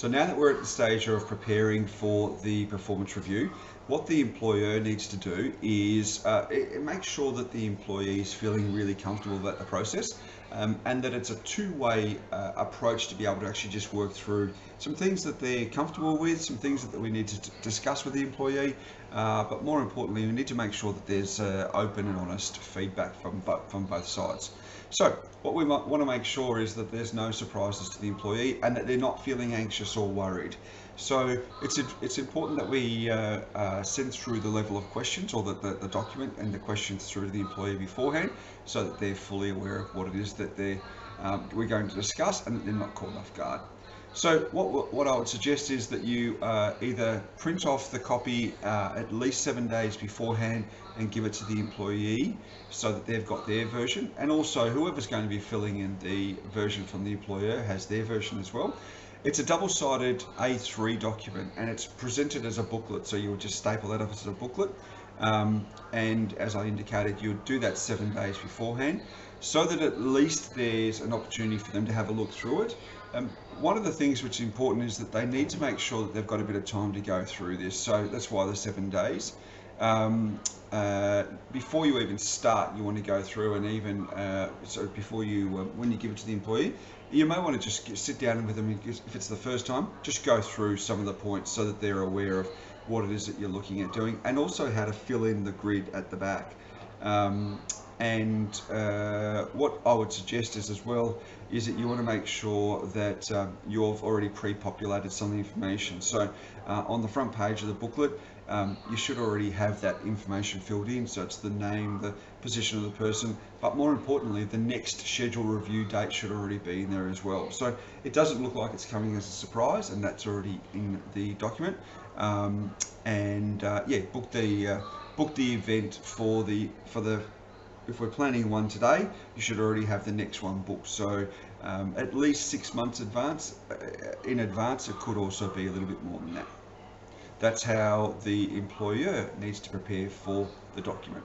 So now that we're at the stage of preparing for the performance review, what the employer needs to do is make sure that the employee is feeling really comfortable about the process, and that it's a two-way approach to be able to actually just work through some things that they're comfortable with, some things that we need to discuss with the employee, but more importantly, we need to make sure that there's open and honest feedback from both sides. So what we might want to make sure is that there's no surprises to the employee and that they're not feeling anxious or worried. So it's important that we send through the level of questions, or the document and the questions through to the employee beforehand, so that they're fully aware of what it is that we're going to discuss, and that they're not caught off guard. So what I would suggest is that you either print off the copy at least 7 days beforehand and give it to the employee so that they've got their version, and also whoever's going to be filling in the version from the employer has their version as well. It's a double-sided A3 document, and it's presented as a booklet, so you would just staple that up as a booklet. And as I indicated, you would do that 7 days beforehand, so that at least there's an opportunity for them to have a look through it. One of the things which is important is that they need to make sure that they've got a bit of time to go through this, so that's why the 7 days. Before you even start, you want to go through, and even so before you, when you give it to the employee, you may want to just sit down with them, if it's the first time, just go through some of the points so that they're aware of what it is that you're looking at doing, and also how to fill in the grid at the back. What I would suggest is as well is that you want to make sure that you've already pre-populated some of the information. So on the front page of the booklet, you should already have that information filled in. So it's the name, the position of the person, but more importantly, the next scheduled review date should already be in there as well. So it doesn't look like it's coming as a surprise, and that's already in the document. Yeah, book the event for the. If we're planning one today, you should already have the next one booked. So at least 6 months in advance. It could also be a little bit more than that. That's how the employer needs to prepare for the document.